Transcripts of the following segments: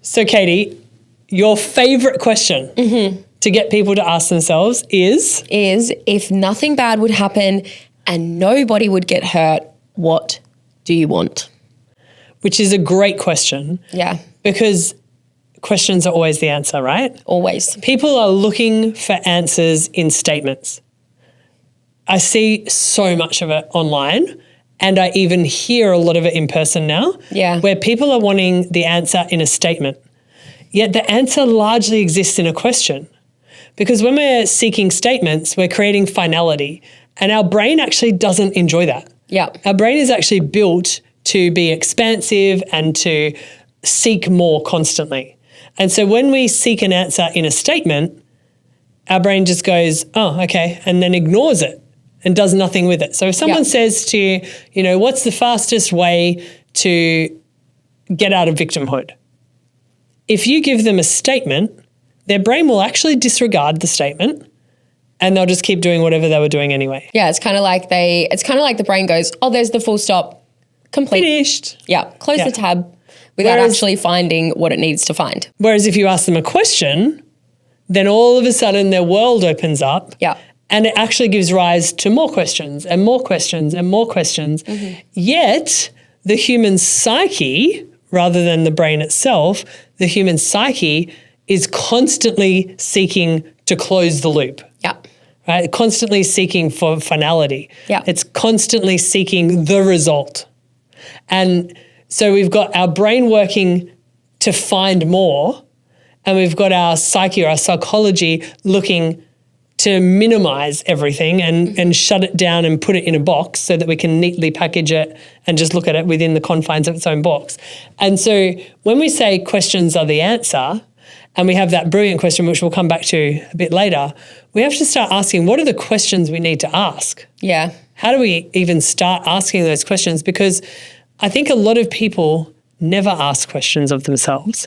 So, Caity, your favorite question to get people to ask themselves is if nothing bad would happen and nobody would get hurt, what do you want? Which is a great question. Yeah. Because questions are always the answer, right? Always. People are looking for answers in statements. I see so much of it online, and I even hear a lot of it in person now, where people are wanting the answer in a statement. Yet the answer largely exists in a question. Because when we're seeking statements, we're creating finality, and our brain actually doesn't enjoy that. Yeah. Our brain is actually built to be expansive and to seek more constantly. And so when we seek an answer in a statement, our brain just goes, oh, okay, and then ignores it and does nothing with it. So if someone says to you, you know, what's the fastest way to get out of victimhood? If you give them a statement, their brain will actually disregard the statement and they'll just keep doing whatever they were doing anyway. Yeah, it's kind of like the brain goes, oh, there's the full stop, complete. Finished. Yeah, close the tab without actually finding what it needs to find. Whereas if you ask them a question, then all of a sudden their world opens up. Yeah. And it actually gives rise to more questions and more questions and more questions. Yet the human psyche, rather than the brain itself, the human psyche is constantly seeking to close the loop. Yeah. Right? Constantly seeking for finality. Yeah. It's constantly seeking the result. And so we've got our brain working to find more, and we've got our psyche or our psychology looking to minimize everything and shut it down and put it in a box so that we can neatly package it and just look at it within the confines of its own box. And so when we say questions are the answer, and we have that brilliant question, which we'll come back to a bit later, we have to start asking, what are the questions we need to ask? Yeah. How do we even start asking those questions? Because I think a lot of people never ask questions of themselves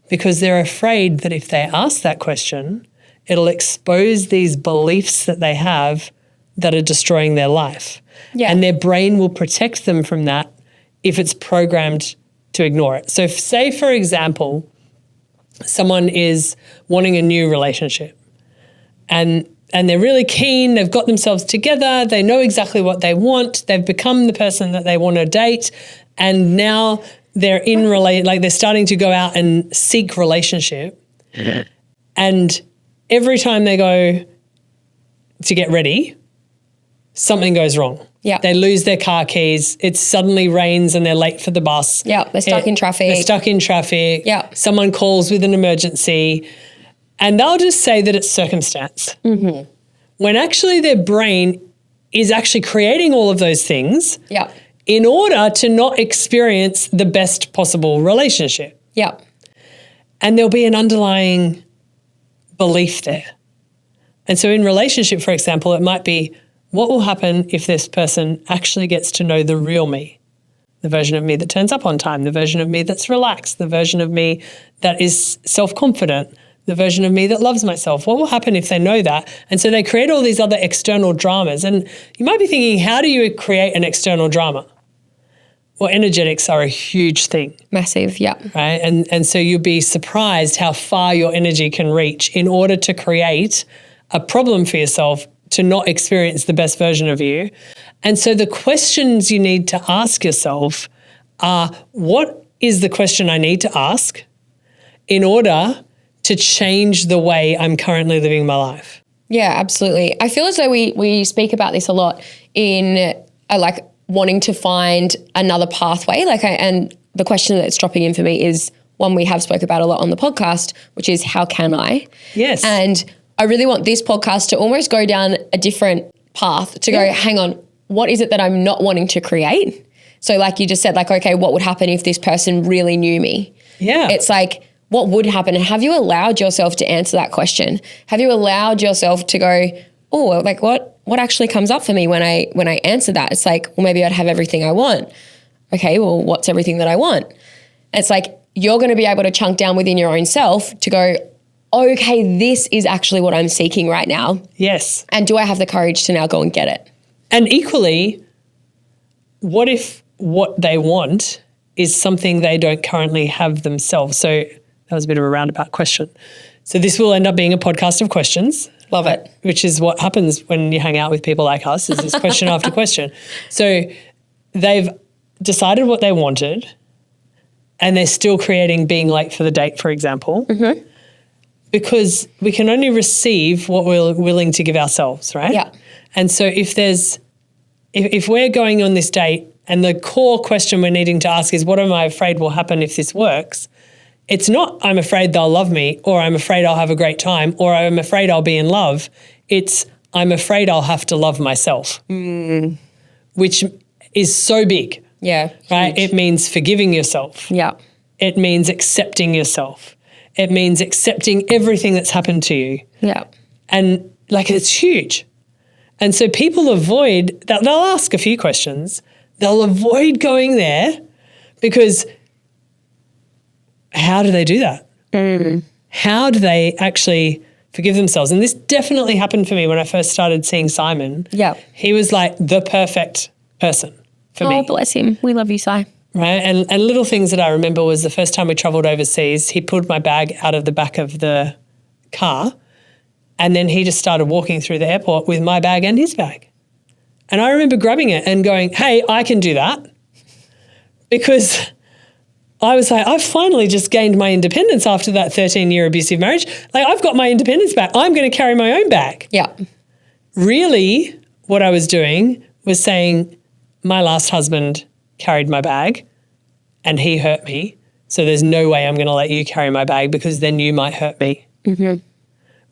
because they're afraid that if they ask that question, it'll expose these beliefs that they have that are destroying their life. Yeah. And their brain will protect them from that if it's programmed to ignore it. So say, for example, someone is wanting a new relationship and they're really keen, they've got themselves together, they know exactly what they want, they've become the person that they want to date, and now they're they're starting to go out and seek relationship. And every time they go to get ready, something goes wrong. Yeah. They lose their car keys. It suddenly rains and they're late for the bus. Yeah, they're stuck in traffic. They're stuck in traffic. Yeah. Someone calls with an emergency and they'll just say that it's circumstance. When actually their brain is actually creating all of those things in order to not experience the best possible relationship. Yeah. And there'll be an underlying belief there. And so in relationship, for example, it might be, what will happen if this person actually gets to know the real me? The version of me that turns up on time, the version of me that's relaxed, the version of me that is self-confident, the version of me that loves myself. What will happen if they know that? And so they create all these other external dramas. And you might be thinking, how do you create an external drama? Well, energetics are a huge thing. Massive, yeah. Right? And so you'll be surprised how far your energy can reach in order to create a problem for yourself to not experience the best version of you. And so the questions you need to ask yourself are, what is the question I need to ask in order to change the way I'm currently living my life? Yeah, absolutely. I feel as though we speak about this a lot in wanting to find another pathway. And the question that's dropping in for me is one we have spoke about a lot on the podcast, which is how can I? Yes. And I really want this podcast to almost go down a different path to go, hang on, what is it that I'm not wanting to create? So like you just said, okay, what would happen if this person really knew me? Yeah. It's like, what would happen? And have you allowed yourself to answer that question? Have you allowed yourself to go, oh, what actually comes up for me when I answer that? It's like, well, maybe I'd have everything I want. Okay, well, what's everything that I want? And it's like, you're going to be able to chunk down within your own self to go, okay, this is actually what I'm seeking right now. Yes. And do I have the courage to now go and get it? And equally, what if what they want is something they don't currently have themselves? So That was a bit of a roundabout question. So this will end up being a podcast of questions. Love it. Which is what happens when you hang out with people like us, is this question after question. So they've decided what they wanted and they're still creating being late for the date, for example, because we can only receive what we're willing to give ourselves, right? Yeah. And so if we're going on this date and the core question we're needing to ask is, what am I afraid will happen if this works? It's not, I'm afraid they'll love me, or I'm afraid I'll have a great time, or I'm afraid I'll be in love. It's, I'm afraid I'll have to love myself, which is so big. Yeah. Right? Huge. It means forgiving yourself. Yeah. It means accepting yourself. It means accepting everything that's happened to you. Yeah. And like, it's huge. And so people avoid, they'll ask a few questions. They'll avoid going there because how do they do that? How do they actually forgive themselves? And this definitely happened for me when I first started seeing Simon. Yeah. He was like the perfect person for me. Oh, bless him. We love you, Si. Right. And little things that I remember was the first time we traveled overseas, he pulled my bag out of the back of the car and then he just started walking through the airport with my bag and his bag. And I remember grabbing it and going, hey, I can do that. Because I was like, I've finally just gained my independence after that 13-year abusive marriage. Like, I've got my independence back. I'm going to carry my own bag. Yeah. Really, what I was doing was saying, my last husband carried my bag and he hurt me. So there's no way I'm going to let you carry my bag because then you might hurt me.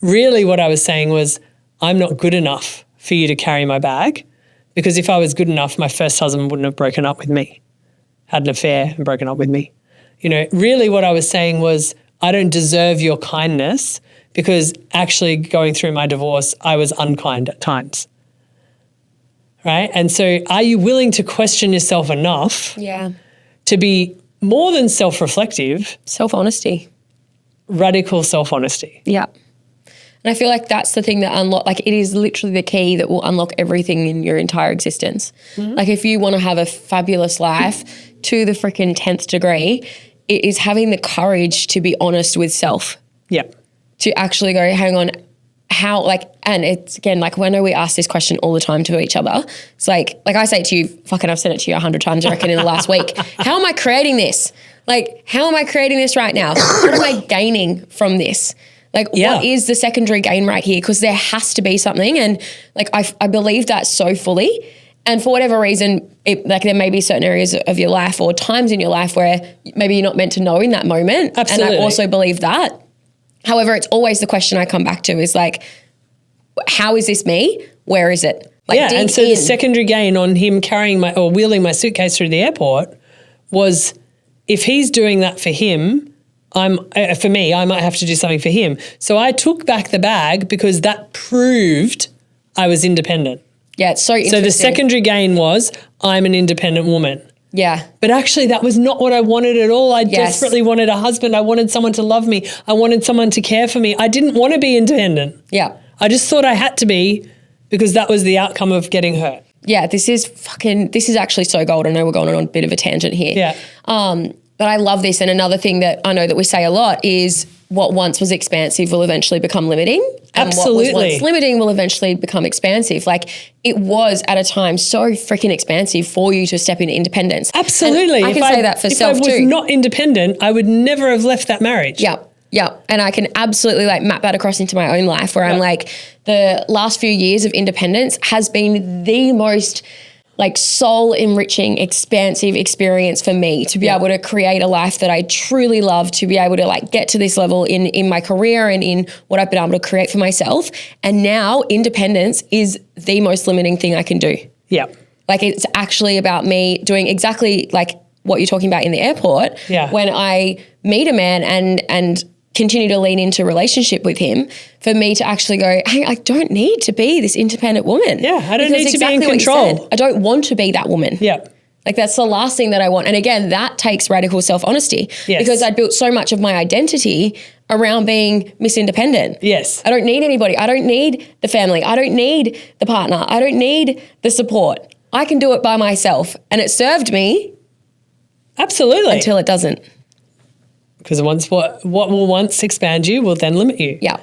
Really, what I was saying was, I'm not good enough for you to carry my bag, because if I was good enough, my first husband wouldn't have broken up with me, had an affair and broken up with me. You know, really what I was saying was, I don't deserve your kindness, because actually going through my divorce, I was unkind at times. Right? And so are you willing to question yourself enough to be more than self-reflective? Self-honesty. Radical self-honesty. Yeah. And I feel like that's the thing that it is literally the key that will unlock everything in your entire existence. Like, if you want to have a fabulous life to the freaking 10th degree, it is having the courage to be honest with self. Yeah. To actually go, hang on, how, and it's again, I know we ask this question all the time to each other. It's like I say to you, I've said it to you 100 times, I reckon, in the last week. How am I creating this? How am I creating this right now? What am I gaining from this? What is the secondary gain right here? Because there has to be something. And I believe that so fully. And for whatever reason, there may be certain areas of your life or times in your life where maybe you're not meant to know in that moment. Absolutely. And I also believe that. However, it's always the question I come back to is how is this me? Where is it? And so the secondary gain on him carrying or wheeling my suitcase through the airport was, if he's doing that for him, for me, I might have to do something for him. So I took back the bag because that proved I was independent. Yeah, it's so interesting. So the secondary gain was, I'm an independent woman. Yeah. But actually that was not what I wanted at all. I desperately wanted a husband. I wanted someone to love me. I wanted someone to care for me. I didn't want to be independent. Yeah. I just thought I had to be, because that was the outcome of getting hurt. Yeah, this is actually so gold. I know we're going on a bit of a tangent here. Yeah. But I love this. And another thing that I know that we say a lot is, what once was expansive will eventually become limiting. Absolutely. And what was once limiting will eventually become expansive. It was at a time so freaking expansive for you to step into independence. Absolutely. And I can say that for self too. If I was not independent, I would never have left that marriage. Yeah. Yeah. And I can absolutely map that across into my own life, where I'm the last few years of independence has been the most soul enriching, expansive experience for me to be able to create a life that I truly love, to be able to get to this level in my career and in what I've been able to create for myself. And now independence is the most limiting thing I can do. Yeah. It's actually about me doing exactly what you're talking about in the airport. Yeah. When I meet a man and continue to lean into relationship with him, for me to actually go, hey, I don't need to be this independent woman. Yeah, I don't need to be in control. I don't want to be that woman. Yeah. That's the last thing that I want. And again, that takes radical self-honesty. Yes. Because I built so much of my identity around being Miss Independent. Yes. I don't need anybody. I don't need the family. I don't need the partner. I don't need the support. I can do it by myself. And it served me. Absolutely. Until it doesn't. because what will once expand you will then limit you. Yeah.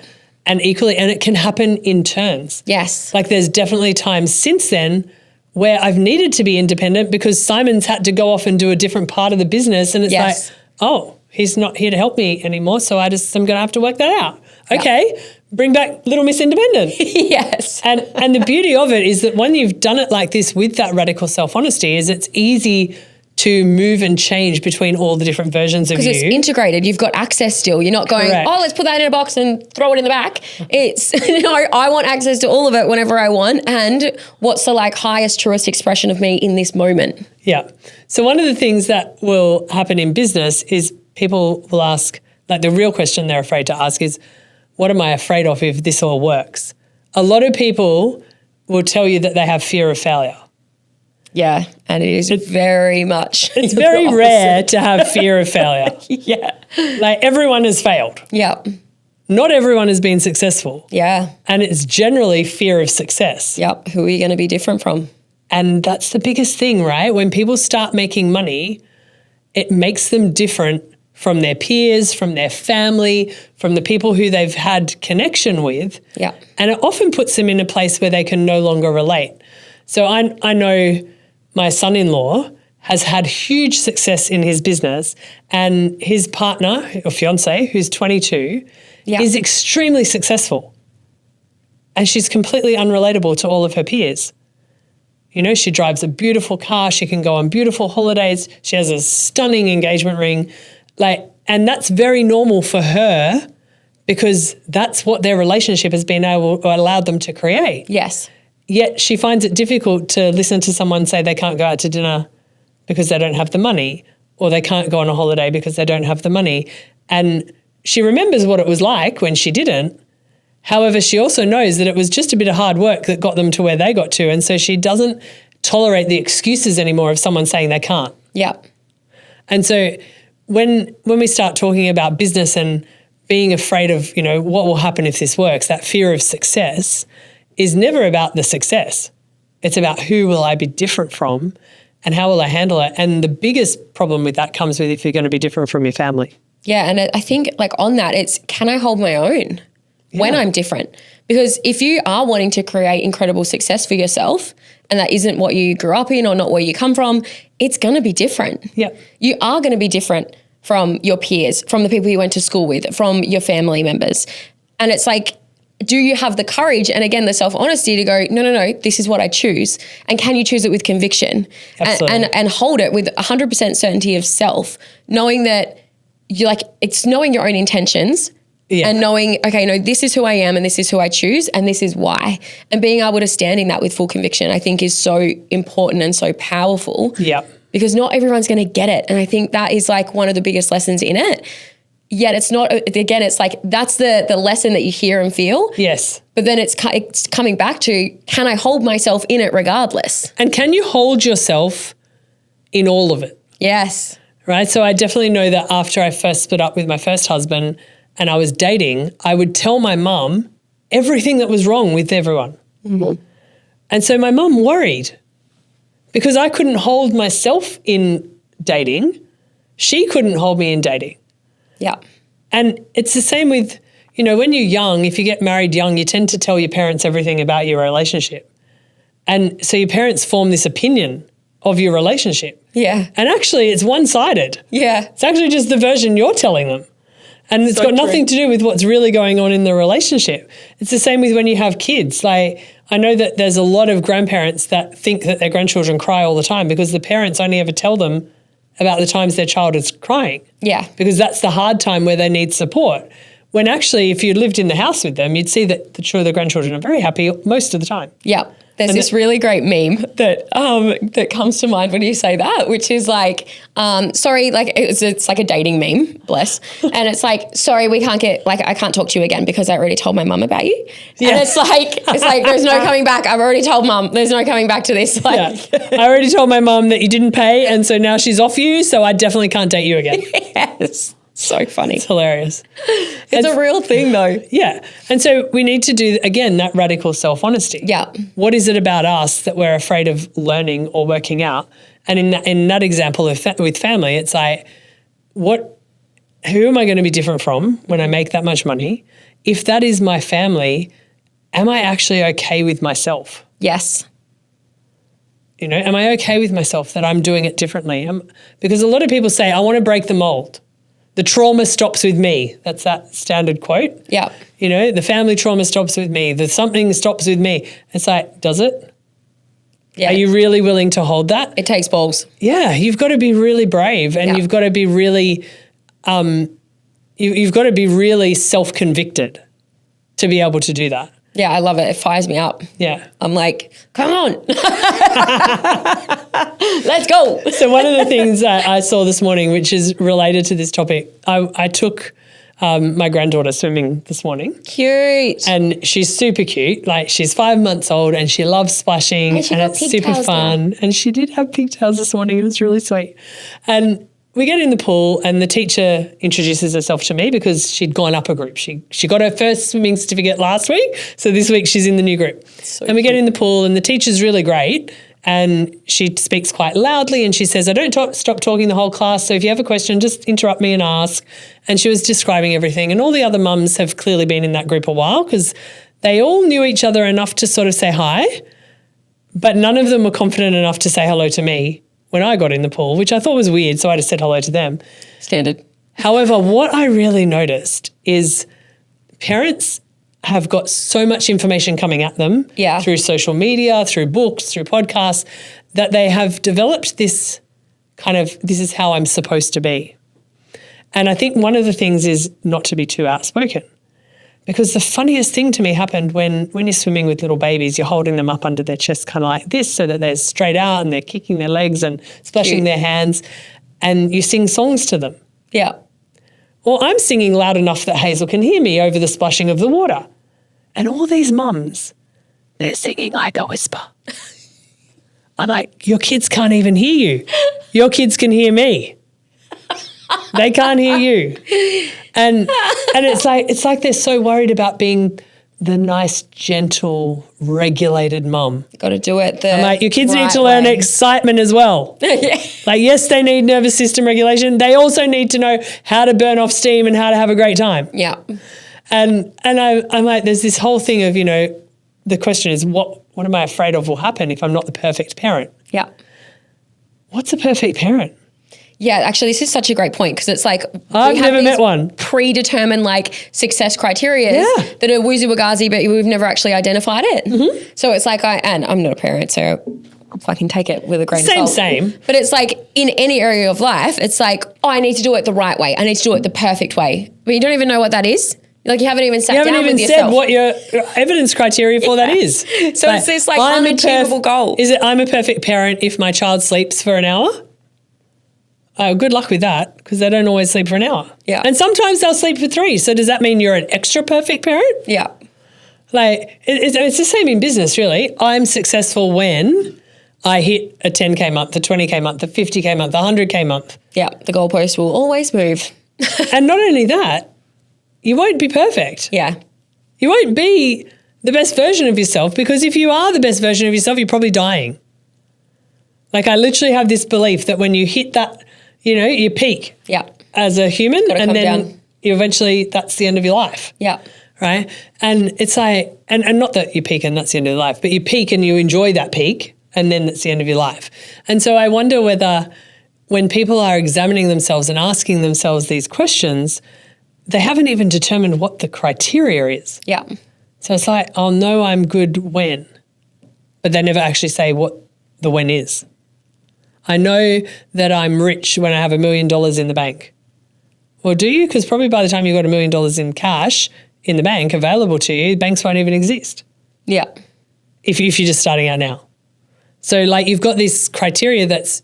And equally, and it can happen in turns. Yes. Like there's definitely times since then where I've needed to be independent because Simon's had to go off and do a different part of the business. And it's like, oh, he's not here to help me anymore. So I'm going to have to work that out. Okay. Bring back Little Miss Independent. Yes. And the beauty of it is that when you've done it like this with that radical self-honesty is it's easy to move and change between all the different versions of you. Because it's integrated. You've got access still. You're not going, Correct. oh, let's put that in a box and throw it in the back. It's, no, I want access to all of it whenever I want. And what's the like highest, truest expression of me in this moment? Yeah. So one of the things that will happen in business is people will ask, like the real question they're afraid to ask is, what am I afraid of if this all works? A lot of people will tell you that they have fear of failure. Yeah, and it is very much. It's very rare to have fear of failure. Yeah. Like everyone has failed. Yeah. Not everyone has been successful. Yeah. And it's generally fear of success. Yep. Who are you going to be different from? And that's the biggest thing, right? When people start making money, it makes them different from their peers, from their family, from the people who they've had connection with. Yeah. And it often puts them in a place where they can no longer relate. So I know my son-in-law has had huge success in his business, and his partner or fiance, who's 22, is extremely successful. And she's completely unrelatable to all of her peers. You know, she drives a beautiful car. She can go on beautiful holidays. She has a stunning engagement ring. And that's very normal for her because that's what their relationship has been able or allowed them to create. Yes. Yet she finds it difficult to listen to someone say they can't go out to dinner because they don't have the money, or they can't go on a holiday because they don't have the money. And she remembers what it was like when she didn't. However, she also knows that it was just a bit of hard work that got them to where they got to. And so she doesn't tolerate the excuses anymore of someone saying they can't. Yeah. And so when we start talking about business and being afraid of, you know, what will happen if this works, that fear of success is never about the success. It's about who will I be different from and how will I handle it. And the biggest problem with that comes with if you're going to be different from your family. Yeah. And I think like on that, it's can I hold my own when I'm different? Because if you are wanting to create incredible success for yourself and that isn't what you grew up in or not where you come from, it's going to be different. Yeah. You are going to be different from your peers, from the people you went to school with, from your family members. And it's like, do you have the courage and again, the self-honesty to go, no, this is what I choose. And can you choose it with conviction? And hold it with 100% certainty of self, knowing that it's knowing your own intentions and knowing, okay, no, this is who I am and this is who I choose and this is why. And being able to stand in that with full conviction, I think is so important and so powerful. Yeah. Because not everyone's going to get it. And I think that is like one of the biggest lessons in it. Yet it's not, again, it's like that's the lesson that you hear and feel. Yes. But then it's coming back to, can I hold myself in it regardless? And can you hold yourself in all of it? Yes. Right? So I definitely know that after I first split up with my first husband and I was dating, I would tell my mum everything that was wrong with everyone. Mm-hmm. And so my mum worried because I couldn't hold myself in dating. She couldn't hold me in dating. Yeah. And it's the same with, you know, when you're young, if you get married young, you tend to tell your parents everything about your relationship. And so your parents form this opinion of your relationship. Yeah. And actually it's one-sided. Yeah. It's actually just the version you're telling them. And it's got nothing to do with what's really going on in the relationship. It's the same with when you have kids. Like, I know that there's a lot of grandparents that think that their grandchildren cry all the time because the parents only ever tell them about the times their child is crying. Yeah. Because that's the hard time where they need support. When actually, if you lived in the house with them, you'd see that the grandchildren are very happy most of the time. Yeah. There's this really great meme that comes to mind when you say that, which is like, sorry, like it's like a dating meme, bless. And it's like, sorry, we can't I can't talk to you again because I already told my mum about you. Yeah. And it's like, there's no coming back. I've already told mum, there's no coming back to this. Like, I already told my mum that you didn't pay. And so now she's off you. So I definitely can't date you again. Yes. So funny. It's hilarious. It's a real thing though. Yeah. And so we need to do, again, that radical self-honesty. Yeah. What is it about us that we're afraid of learning or working out? And in that example with family, it's like, what who am I going to be different from when I make that much money? If that is my family, am I actually okay with myself? Yes. You know, am I okay with myself that I'm doing it differently? Because a lot of people say, I want to break the mold. The trauma stops with me. That's that standard quote. Yeah. You know, the family trauma stops with me. The something stops with me. It's like, does it? Yeah. Are you really willing to hold that? It takes balls. Yeah, you've got to be really brave, and you've got to be really, you've got to be really self-convicted to be able to do that. Yeah, I love it. It fires me up. Yeah. I'm like, come on. Let's go. So one of the things I saw this morning, which is related to this topic, I took my granddaughter swimming this morning. Cute. And she's super cute. Like, she's 5 months old and she loves splashing and it's super fun. Now. And she did have pigtails this morning. It was really sweet. And we get in the pool and the teacher introduces herself to me because she'd gone up a group. She got her first swimming certificate last week. So this week she's in the new group. And we get in the pool and the teacher's really great. And she speaks quite loudly and she says, I don't stop talking the whole class, so if you have a question, just interrupt me and ask. And she was describing everything. And all the other mums have clearly been in that group a while because they all knew each other enough to sort of say hi, but none of them were confident enough to say hello to me when I got in the pool, which I thought was weird, so I just said hello to them. Standard. However, what I really noticed is parents have got so much information coming at them through social media, through books, through podcasts, that they have developed this kind of, this is how I'm supposed to be. And I think one of the things is not to be too outspoken. Because the funniest thing to me happened when you're swimming with little babies, you're holding them up under their chest kind of like this so that they're straight out and they're kicking their legs and splashing their hands, and you sing songs to them. Yeah. Well, I'm singing loud enough that Hazel can hear me over the splashing of the water. And all these mums, they're singing like a whisper. I'm like, your kids can't even hear you. Your kids can hear me. They can't hear you. And it's like they're so worried about being the nice, gentle, regulated mum. Got to do it. I'm like, your kids need to learn excitement as well. Like, yes, they need nervous system regulation. They also need to know how to burn off steam and how to have a great time. Yeah. And I'm like, there's this whole thing of, you know, the question is, what am I afraid of will happen if I'm not the perfect parent? Yeah. What's a perfect parent? Yeah, actually, this is such a great point because it's like I've never met one. Predetermined like success criteria that are woozy wagazi, but we've never actually identified it. Mm-hmm. So it's like and I'm not a parent, so I'll fucking take it with a grain of salt. Same. But it's like in any area of life, it's like, oh, I need to do it the right way. I need to do it the perfect way. But you don't even know what that is. Like, you haven't even sat down with yourself. You haven't even said what your evidence criteria for that is. So like, it's this like unachievable goal. Is it I'm a perfect parent if my child sleeps for an hour? Good luck with that, because they don't always sleep for an hour. Yeah. And sometimes they'll sleep for 3. So does that mean you're an extra perfect parent? Yeah. Like, it's the same in business, really. I'm successful when I hit a 10K month, a 20K month, a 50K month, a 100K month. Yeah. The goalpost will always move. And not only that, you won't be perfect. Yeah. You won't be the best version of yourself, because if you are the best version of yourself, you're probably dying. Like, I literally have this belief that when you hit that, you know, you peak as a human, and then you eventually, that's the end of your life. Yeah. Right? And it's like, and not that you peak and that's the end of your life, but you peak and you enjoy that peak, and then that's the end of your life. And so I wonder whether when people are examining themselves and asking themselves these questions, they haven't even determined what the criteria is. Yeah. So it's like, I'll know I'm good when, but they never actually say what the when is. I know that I'm rich when I have $1 million in the bank. Well, do you? Because probably by the time you've got $1 million in cash in the bank available to you, banks won't even exist. Yeah. If you're just starting out now. So like, you've got this criteria that's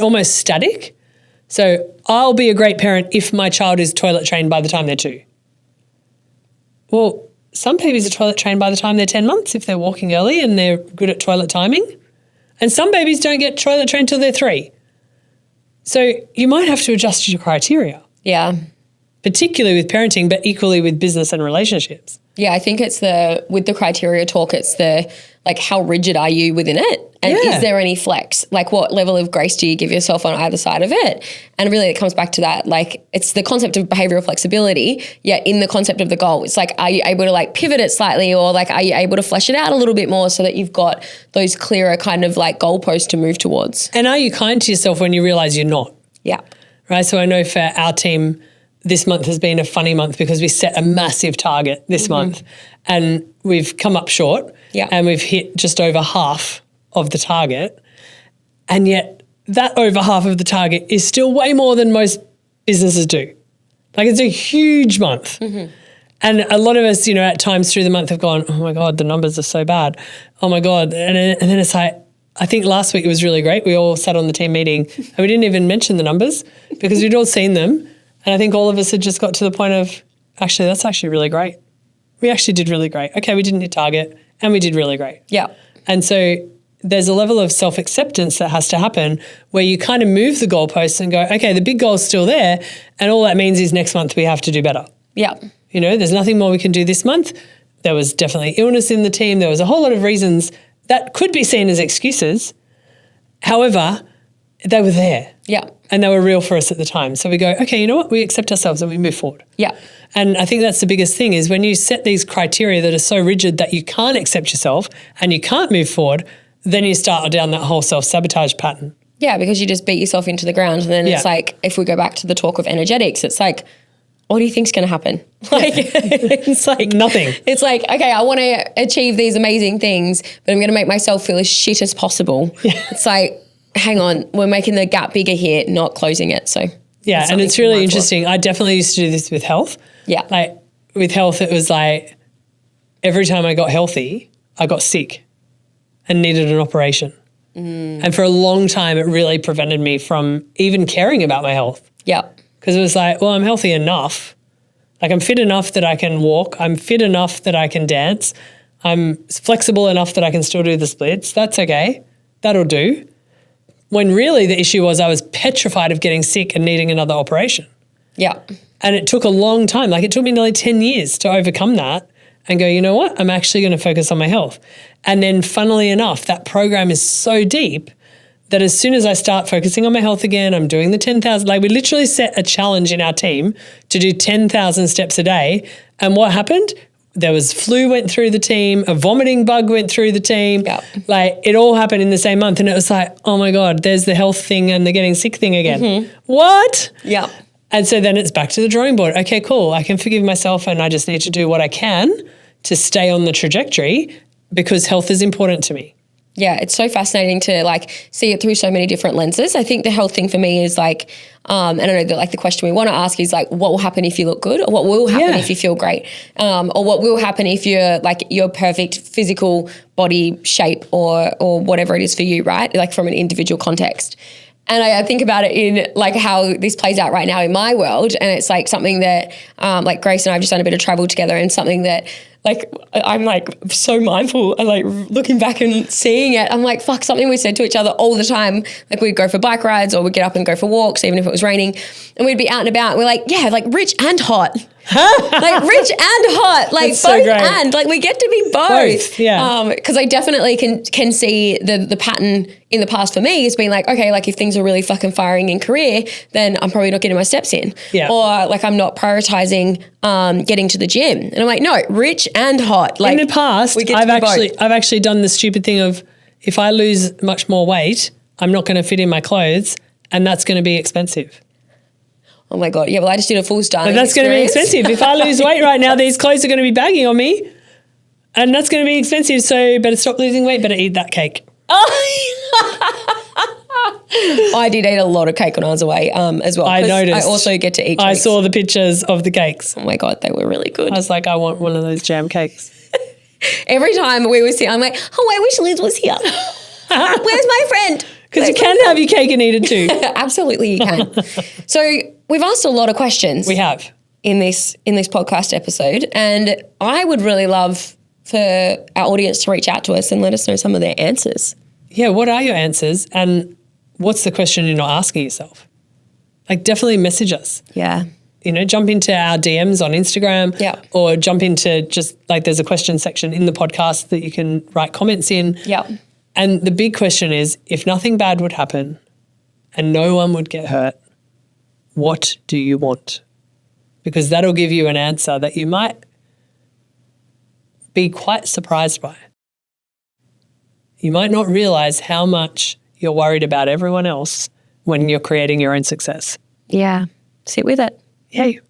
almost static. So I'll be a great parent if my child is toilet trained by the time they're 2. Well, some babies are toilet trained by the time they're 10 months if they're walking early and they're good at toilet timing. And some babies don't get toilet trained till they're 3. So you might have to adjust your criteria. Yeah. Particularly with parenting, but equally with business and relationships. Yeah, I think it's with the criteria talk, it's the, like, how rigid are you within it? And Yeah. is there any flex? Like, what level of grace do you give yourself on either side of it? And really it comes back to that, like, it's the concept of behavioral flexibility, yet in the concept of the goal. It's like, are you able to like pivot it slightly, or like, are you able to flesh it out a little bit more so that you've got those clearer kind of like goalposts to move towards? And are you kind to yourself when you realize you're not? Yeah. Right. So I know for our team, this month has been a funny month because we set a massive target this month and we've come up short. Yeah. And we've hit just over half of the target. And yet that over half of the target is still way more than most businesses do. Like, it's a huge month. And a lot of us, at times through the month have gone, oh my God, the numbers are so bad. Oh my God. And then it's like, I think last week it was really great. We all sat on the team meeting and we didn't even mention the numbers because we'd all seen them. And I think all of us had just got to the point of, actually, that's actually really great. We actually did really great. Okay, we didn't hit target and we did really great. Yeah. And so there's a level of self-acceptance that has to happen where you kind of move the goalposts and go, okay, the big goal's still there. And all that means is next month we have to do better. Yeah. There's nothing more we can do this month. There was definitely illness in the team. There was a whole lot of reasons that could be seen as excuses. However, they were there. Yeah. And they were real for us at the time. So we go, okay, you know what? We accept ourselves and we move forward. Yeah. And I think that's the biggest thing is when you set these criteria that are so rigid that you can't accept yourself and you can't move forward, then you start down that whole self-sabotage pattern. Yeah, because you just beat yourself into the ground. And then it's like, if we go back to the talk of energetics, it's like, what do you think's going to happen? Like, it's like nothing. It's like, okay, I want to achieve these amazing things, but I'm going to make myself feel as shit as possible. Yeah. It's like, hang on, we're making the gap bigger here, not closing it. So yeah, and it's really interesting. I definitely used to do this with health. Yeah. Like with health, it was like every time I got healthy, I got sick and needed an operation. And for a long time, it really prevented me from even caring about my health. Yeah. Because it was like, well, I'm healthy enough. Like, I'm fit enough that I can walk. I'm fit enough that I can dance. I'm flexible enough that I can still do the splits. That's okay. That'll do. When really the issue was I was petrified of getting sick and needing another operation. Yeah. And it took a long time. Like, it took me nearly 10 years to overcome that and go, you know what? I'm actually going to focus on my health. And then funnily enough, that program is so deep that as soon as I start focusing on my health again, I'm doing the 10,000, like we literally set a challenge in our team to do 10,000 steps a day. And what happened? There was flu went through the team, a vomiting bug went through the team. Yep. Like, it all happened in the same month. And it was like, oh my God, there's the health thing and the getting sick thing again. What? Yeah. And so then it's back to the drawing board. Okay, cool. I can forgive myself and I just need to do what I can to stay on the trajectory because health is important to me. Yeah, it's so fascinating to like see it through so many different lenses. I think the health thing for me is like, and I know that like the question we want to ask is like, what will happen if you look good, or what will happen if you feel great, or what will happen if you're like your perfect physical body shape or whatever it is for you, right? Like from an individual context. And I think about it in like how this plays out right now in my world, and it's like something that like Grace and I have just done a bit of travel together, and something that like I'm like so mindful and like looking back and seeing it, I'm like, fuck, something we said to each other all the time. Like we'd go for bike rides or we'd get up and go for walks, even if it was raining, and we'd be out and about. We're like, yeah, like rich and hot. Like rich and hot, like That's both so great. and like we get to be both. Yeah. Because I definitely can see the pattern in the past for me has been like, okay, like if things are really fucking firing in career, then I'm probably not getting my steps in. Yeah. Or like I'm not prioritizing getting to the gym. And I'm like, no, rich and hot. Like in the past, I've actually done the stupid thing of if I lose much more weight, I'm not going to fit in my clothes, and that's going to be expensive. Oh my God. Yeah, well, I just did a full styling. And that's going to be expensive. If I lose weight right now, these clothes are going to be bagging on me, and that's going to be expensive. So better stop losing weight, better eat that cake. I did eat a lot of cake when I was away as well. I noticed. I also get to eat treats. I saw the pictures of the cakes. Oh my God, they were really good. I was like, I want one of those jam cakes. Every time we were sitting, I'm like, oh, I wish Liz was here. Where's my friend? Because you can have your cake and eat it too. Absolutely, you can. So we've asked a lot of questions. We have. In this podcast episode, and I would really love for our audience to reach out to us and let us know some of their answers. Yeah, what are your answers, and what's the question you're not asking yourself? Like, definitely message us. Yeah. You know, jump into our DMs on Instagram. Yeah. Or jump into just like there's a question section in the podcast that you can write comments in. Yeah. And the big question is, if nothing bad would happen and no one would get hurt, what do you want? Because that'll give you an answer that you might be quite surprised by. You might not realize how much you're worried about everyone else when you're creating your own success. Yeah. Sit with it. Yay.